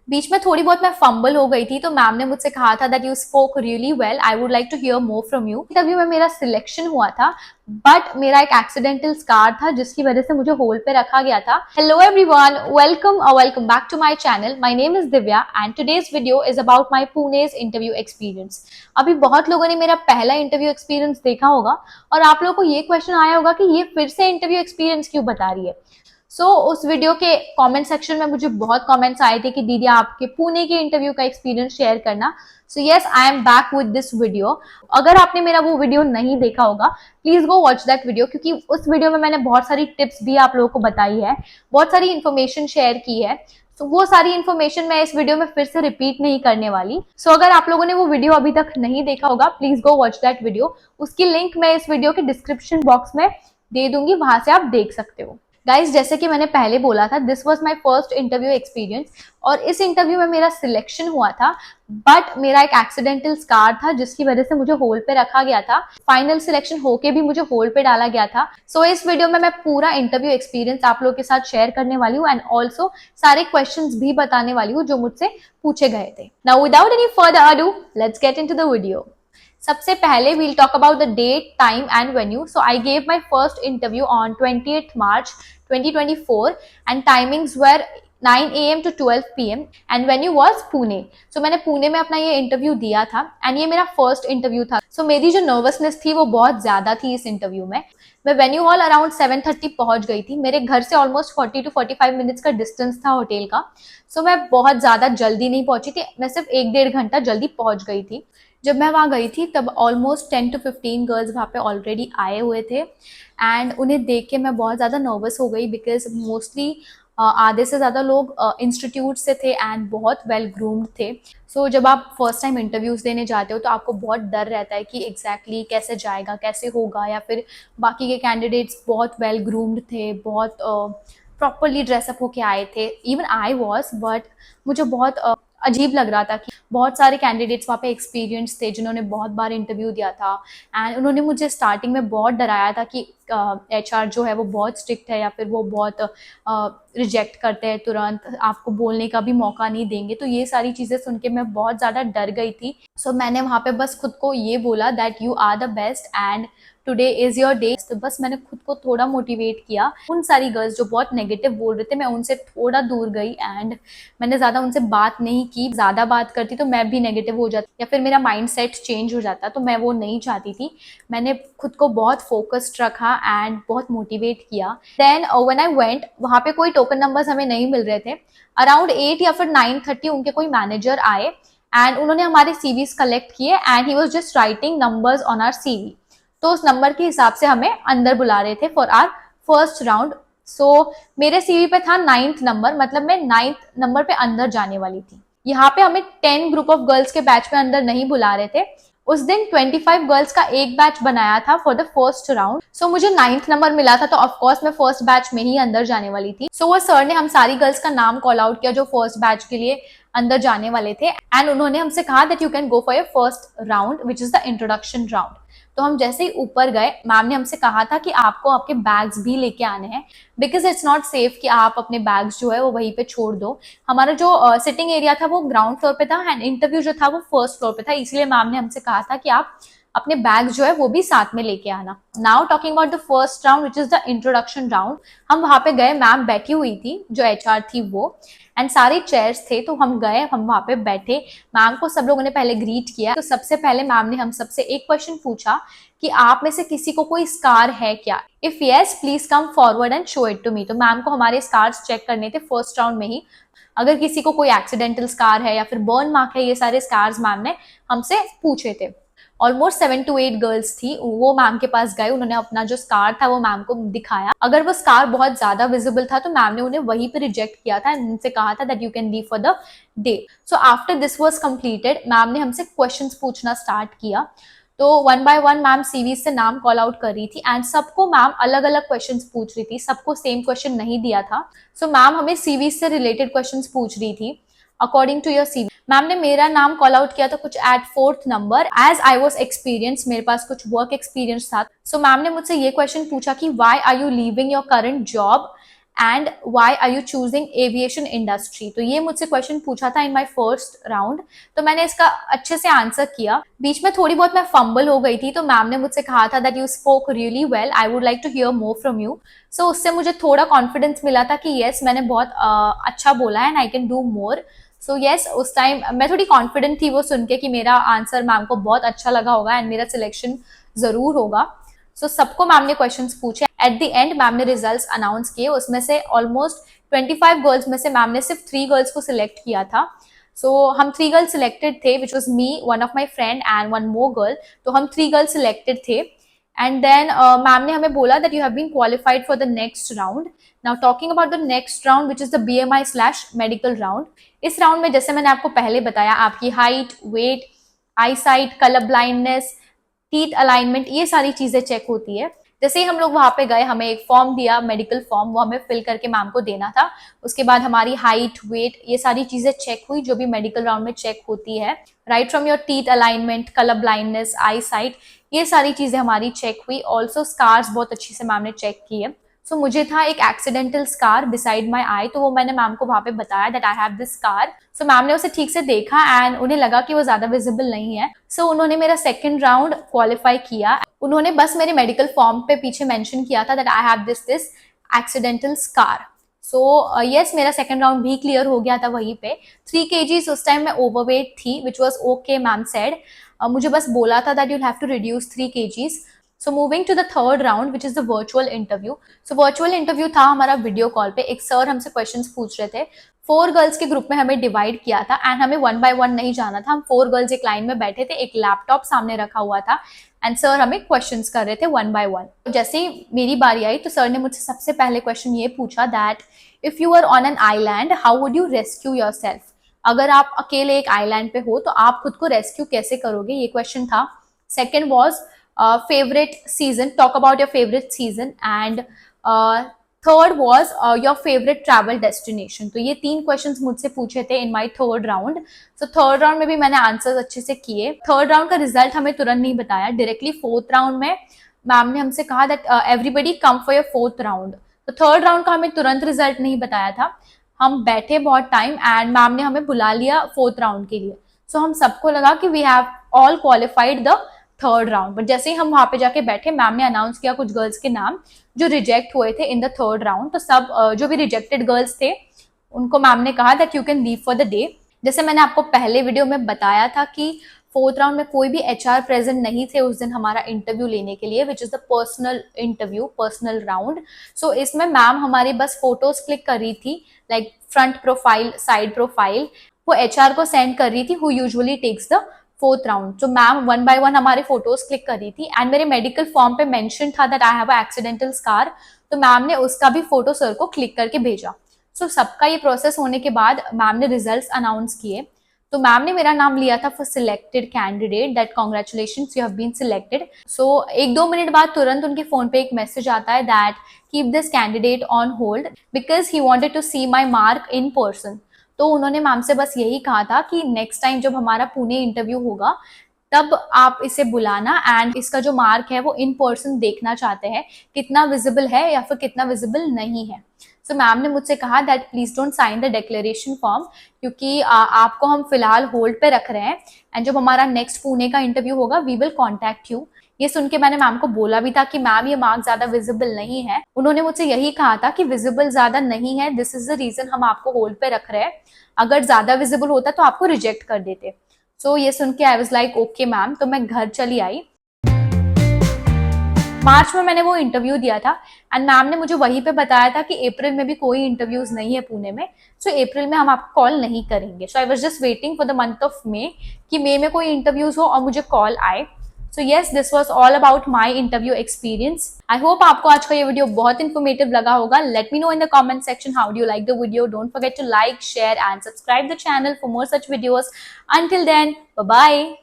बीच में थोड़ी बहुत मैं फंबल हो गई थी, तो मैम ने मुझसे कहा था that you spoke really well, I would like to hear more from you. Interview में मेरा सिलेक्शन हुआ था, बट मेरा एक एक्सीडेंटल स्कार था जिसकी वजह से मुझे होल्ड पे रखा गया था। Hello everyone, welcome back to my channel. My name is Divya and today's video is about my Pune's interview experience. अभी बहुत लोगों ने मेरा पहला इंटरव्यू एक्सपीरियंस देखा होगा और आप लोगों को ये क्वेश्चन आया होगा कि ये फिर से इंटरव्यू एक्सपीरियंस क्यों बता रही है। उस वीडियो के कमेंट सेक्शन में मुझे बहुत कमेंट्स आए थे कि दीदी आपके पुणे के इंटरव्यू का एक्सपीरियंस शेयर करना। So yes, I am back with this video. अगर आपने मेरा वो वीडियो नहीं देखा होगा, please go watch that video, क्योंकि उस वीडियो में मैंने बहुत सारी टिप्स भी आप लोगों को बताई है, बहुत सारी इन्फॉर्मेशन शेयर की है। वो सारी इन्फॉर्मेशन मैं इस वीडियो में फिर से रिपीट नहीं करने वाली। अगर आप लोगों ने वो वीडियो अभी तक नहीं देखा होगा, please go watch that video. उसकी लिंक मैं इस वीडियो के डिस्क्रिप्शन बॉक्स में दे दूंगी, वहां से आप देख सकते हो। गाइज, जैसे कि मैंने पहले बोला था, this was my first interview experience और इस इंटरव्यू में मेरा सिलेक्शन हुआ था, बट मेरा एक एक्सीडेंटल स्कार था जिसकी वजह से मुझे होल्ड पे रखा गया था। फाइनल सिलेक्शन होके भी मुझे होल्ड पे डाला गया था। इस वीडियो में मैं पूरा इंटरव्यू एक्सपीरियंस आप लोगों के साथ शेयर करने वाली हूँ एंड ऑल्सो सारे क्वेश्चंस भी बताने वाली हूँ जो मुझसे पूछे गए थे। Now without any further ado, let's get into the video. सबसे पहले we'll talk about the date, time and venue. So I gave my first interview on 28th March 2024 and timings were 9 AM to 12 PM and venue was Pune. मैंने पुणे में अपना ये interview दिया था and ये मेरा फर्स्ट इंटरव्यू था। मेरी जो नर्वसनेस थी वो बहुत ज्यादा थी इस इंटरव्यू में। मैं वेन्यू हॉल अराउंड 7:30 पहुंच गई थी। मेरे घर से ऑलमोस्ट 40 to 45 मिनट्स का डिस्टेंस था होटल का। मैं बहुत ज्यादा जल्दी नहीं पहुंची थी, मैं सिर्फ 1-1.5 घंटा जल्दी पहुंच गई थी। जब मैं वहाँ गई थी तब ऑलमोस्ट 10 to 15 गर्ल्स वहाँ पे ऑलरेडी आए हुए थे एंड उन्हें देख के मैं बहुत ज़्यादा नर्वस हो गई, बिकॉज मोस्टली आधे से ज़्यादा लोग इंस्टीट्यूट से थे एंड बहुत वेल ग्रूम्ड थे। जब आप फर्स्ट टाइम इंटरव्यूज़ देने जाते हो तो आपको बहुत डर रहता है कि एग्जैक्टली कैसे जाएगा, कैसे होगा, या फिर बाकी के कैंडिडेट्स बहुत वेल ग्रूम्ड थे, बहुत प्रॉपरली ड्रेसअप होके आए थे। इवन आई वॉज, बट मुझे बहुत अजीब लग रहा था कि बहुत सारे कैंडिडेट्स वहाँ पे एक्सपीरियंस थे जिन्होंने बहुत बार इंटरव्यू दिया था एंड उन्होंने मुझे स्टार्टिंग में बहुत डराया था कि HR जो है वो बहुत स्ट्रिक्ट है या फिर वो बहुत रिजेक्ट करते हैं, तुरंत आपको बोलने का भी मौका नहीं देंगे। तो ये सारी चीज़ें सुन के मैं बहुत ज़्यादा डर गई थी। मैंने वहाँ पे बस खुद को ये बोला that you are the best and today is your day. तो बस मैंने खुद को थोड़ा मोटिवेट किया। उन सारी गर्ल्स जो बहुत नेगेटिव बोल रहे थे, मैं उनसे थोड़ा दूर गई एंड मैंने ज़्यादा उनसे बात नहीं की। ज़्यादा बात करती तो मैं भी नेगेटिव हो जाती या फिर मेरा माइंड सेट चेंज हो जाता, तो मैं वो नहीं चाहती थी। मैंने खुद को बहुत फोकस्ड रखा एंड बहुत मोटिवेट किया। देन व्हेन आई वेंट, वहाँ पे कोई टोकन नंबर्स हमें नहीं मिल रहे थे। अराउंड 8 या फिर 9:30 उनके कोई मैनेजर आए एंड उन्होंने हमारे CVs कलेक्ट किए and he was just writing numbers on our CV। तो उस नंबर के हिसाब से हमें अंदर बुला रहे थे फॉर आर फर्स्ट राउंड। मेरे CV पे था 9th नंबर, मतलब मैं 9th नंबर पे अंदर जाने वाली थी। यहाँ पे हमें 10 ग्रुप ऑफ गर्ल्स के बैच में अंदर नहीं बुला रहे थे। उस दिन 25 गर्ल्स का एक बैच बनाया था फॉर द फर्स्ट राउंड। मुझे 9th नंबर मिला था, तो ऑफकोर्स मैं फर्स्ट बैच में ही अंदर जाने वाली थी। वो सर ने हम सारी गर्ल्स का नाम कॉल आउट किया जो फर्स्ट बैच के लिए अंदर जाने वाले थे एंड उन्होंने हमसे कहा that you can go for your first round which is the introduction round. तो हम जैसे ही ऊपर गए, मैम ने हमसे कहा था कि आपको आपके बैग्स भी लेके आने हैं, बिकॉज इट्स नॉट सेफ कि आप अपने बैग्स जो है वो वहीं पे छोड़ दो। हमारा जो सिटिंग एरिया था वो ग्राउंड फ्लोर पे था एंड इंटरव्यू जो था वो फर्स्ट फ्लोर पे था, इसलिए मैम ने हमसे कहा था कि आप अपने बैग जो है वो भी साथ में लेके आना। Now talking about the first round which is the introduction round. हम वहां पे गए, मैम बैठी हुई थी जो HR थी वो, एंड सारे चेयर्स थे। तो हम गए, हम वहां पे बैठे, मैम को सब लोगों ने पहले ग्रीट किया। तो सबसे पहले मैम ने हम सबसे एक क्वेश्चन पूछा कि आप में से किसी को कोई स्कार है क्या? If yes, please come forward and show it to me. तो मैम को हमारे स्कार्स चेक करने थे फर्स्ट राउंड में ही। अगर किसी को कोई एक्सीडेंटल स्कार है या फिर बर्न मार्क है, ये सारे स्कार्स मैम ने हमसे पूछे थे। ऑलमोस्ट 7 to 8 गर्ल्स थी, वो मैम के पास गए, उन्होंने अपना जो स्कार था वो मैम को दिखाया। अगर वो स्कार बहुत ज्यादा विजिबल था तो मैम ने उन्हें वहीं पे रिजेक्ट किया था एंड उनसे कहा था that you can leave for the day. After this was completed, ma'am ने हमसे क्वेश्चंस पूछना स्टार्ट किया। तो 1 by 1 मैम CV से नाम कॉल आउट कर रही थी एंड सबको मैम अलग अलग क्वेश्चंस पूछ रही थी, सबको सेम क्वेश्चन नहीं दिया था। मैम हमें CV से रिलेटेड क्वेश्चंस पूछ रही थी according to your CV। Ma'am ने मेरा नाम कॉल आउट किया था कुछ at 4th number. As I was experience, मेरे पास कुछ वर्क एक्सपीरियंस था। मैम ने मुझसे ये क्वेश्चन पूछा कि why are you leaving your current job and why are you choosing aviation industry. तो ये मुझसे क्वेश्चन पूछा था इन माई फर्स्ट राउंड, तो मैंने इसका अच्छे से आंसर किया। बीच में थोड़ी बहुत मैं फंबल हो गई थी, तो मैम ने मुझसे कहा था that you spoke really well, I would like to hear more from you. So उससे मुझे थोड़ा कॉन्फिडेंस मिला था कि येस मैंने बहुत अच्छा बोला है and I can do more. So yes उस टाइम मैं थोड़ी कॉन्फिडेंट थी वो सुन के कि मेरा आंसर मैम को बहुत अच्छा लगा होगा एंड मेरा सिलेक्शन जरूर होगा। सो सबको मैम ने क्वेश्चंस पूछे। एट द एंड मैम ने रिजल्ट्स अनाउंस किए। उसमें से ऑलमोस्ट 25 गर्ल्स में से मैम ने सिर्फ 3 गर्ल्स को सिलेक्ट किया था। सो हम 3 गर्ल्स सिलेक्टेड थे, which was me, one of my friend and one more girl. तो हम 3 गर्ल्स सिलेक्टेड थे। एंड देन मैम ने हमें बोला that you have been qualified for the next round. Now talking about the next round which is the BMI medical round. इस round में जैसे मैंने आपको पहले बताया, आपकी height, weight, eyesight, colour blindness, teeth alignment, ये सारी चीजें चेक होती है। जैसे ही हम लोग वहां पे गए, हमें एक फॉर्म दिया, मेडिकल फॉर्म, वो हमें फिल करके मैम को देना था। उसके बाद हमारी हाइट, वेट, ये सारी चीजें चेक हुई जो भी मेडिकल राउंड में चेक होती है। Right from your teeth alignment, colour blindness, I site, ये सारी चीजें हमारी चेक हुई। ऑल्सो स्कार्स बहुत अच्छी से मैम ने चेक की है। सो मुझे था एक एक्सीडेंटल स्कार बिसाइड माई आई, तो वो मैंने मैम को वहां पे बताया that I have this scar. So ma'am ने उसे ठीक से देखा एंड उन्हें लगा कि वो ज्यादा विजिबल नहीं है। सो उन्होंने मेरा सेकंड राउंड क्वालिफाई किया। उन्होंने बस मेरे मेडिकल फॉर्म पे पीछे मेंशन किया था that I have this accidental scar. So yes मेरा सेकंड राउंड भी क्लियर हो गया था वहीं पे। 3 kgs उस टाइम मैं ओवरवेट थी, which was okay, ma'am said. मुझे बस बोला था that you'll have to reduce 3 kgs। So moving to the third round which is the virtual interview. So virtual interview था हमारा वीडियो कॉल पे। एक सर हमसे क्वेश्चंस पूछ रहे थे। 4 गर्ल्स के ग्रुप में हमें डिवाइड किया था एंड हमें 1 by 1 नहीं जाना था। हम 4 गर्ल्स एक लाइन में बैठे थे, एक लैपटॉप सामने रखा हुआ था एंड सर हमें क्वेश्चंस कर रहे थे 1 by 1। तो जैसे ही मेरी बारी आई तो सर ने मुझसे सबसे पहले क्वेश्चन ये पूछा that if you are on an island how would you rescue yourself. अगर आप अकेले एक आइलैंड पे हो तो आप खुद को रेस्क्यू कैसे करोगे, ये क्वेश्चन था। Second was favorite season, talk about your favorite season, and third was your favorite travel destination। तो ये 3 क्वेश्चंस मुझसे पूछे थे in my third round. So third round में भी मैंने आंसर्स अच्छे से किए। थर्ड राउंड का रिजल्ट हमें तुरंत नहीं बताया, डायरेक्टली फोर्थ राउंड में मैम ने हमसे कहा that everybody come for your fourth round. तो थर्ड राउंड का हमें तुरंत रिजल्ट नहीं बताया था। हम बैठे बहुत टाइम एंड मैम ने हमें बुला लिया फोर्थ राउंड के लिए। सो हम सबको लगा कि we have all qualified the third round. But जैसे ही हम वहां पे जाके बैठे, मैम ने अनाउंस किया कुछ गर्ल्स के नाम जो रिजेक्ट हुए थे इन द थर्ड राउंड। तो सब जो भी रिजेक्टेड गर्ल्स थे उनको मैम ने कहा that you can leave for the day. जैसे मैंने आपको पहले वीडियो में बताया था कि फोर्थ राउंड में कोई भी HR प्रेजेंट नहीं थे उस दिन हमारा इंटरव्यू लेने के लिए, which is the personal interview, personal round. So इसमें मैम हमारी बस फोटोज क्लिक कर रही थी, like front profile, side profile, वो HR को सेंड कर रही थी who usually takes the fourth round. तो मैम 1 by 1 हमारे फोटोज क्लिक कर रही थी एंड मेरे मेडिकल फॉर्म पे मेंशन था that I have a accidental scar. तो मैम ने उसका भी फोटो सर को क्लिक करके भेजा। सो सबका ये प्रोसेस होने के बाद मैम ने रिजल्ट्स अनाउंस किए। तो मैम ने मेरा नाम लिया था for selected candidate, that congratulations you have been selected. So 1-2 minute बाद तुरंत उनके फोन पे एक मैसेज आता है that keep this candidate on hold because he wanted to see my mark in person. तो उन्होंने मैम से बस यही कहा था कि नेक्स्ट टाइम जब हमारा पुणे इंटरव्यू होगा तब आप इसे बुलाना एंड इसका जो मार्क है वो इन पर्सन देखना चाहते हैं, कितना विजिबल है या फिर कितना विजिबल नहीं है। सो मैम ने मुझसे कहा that please don't sign the declaration form, क्योंकि आपको हम फिलहाल होल्ड पे रख रहे हैं एंड जब हमारा नेक्स्ट पुणे का इंटरव्यू होगा वी विल कॉन्टैक्ट यू। ये सुन के मैंने मैम को बोला भी था कि मैम ये मार्क ज्यादा विजिबल नहीं है। उन्होंने मुझसे यही कहा था कि विजिबल ज्यादा नहीं है, दिस इज द रीजन हम आपको होल्ड पे रख रहे हैं, अगर ज्यादा विजिबल होता तो आपको रिजेक्ट कर देते। सो ये सुन के I was like okay ma'am. तो मैं घर चली आई। मार्च में मैंने वो इंटरव्यू दिया था एंड मैम ने मुझे वहीं पे बताया था कि अप्रैल में भी कोई इंटरव्यूज नहीं है पुणे में, सो अप्रैल में हम आपको कॉल नहीं करेंगे। So I was just waiting for the month of May कि मई में कोई इंटरव्यूज हो और मुझे कॉल आए। So yes this was all about my interview experience. I hope आपको आज का ये वीडियो बहुत इन्फॉर्मेटिव लगा होगा। Let me know in the comment section how do you like the video. Don't forget to like, share and subscribe the channel for more such videos. Until then, bye bye.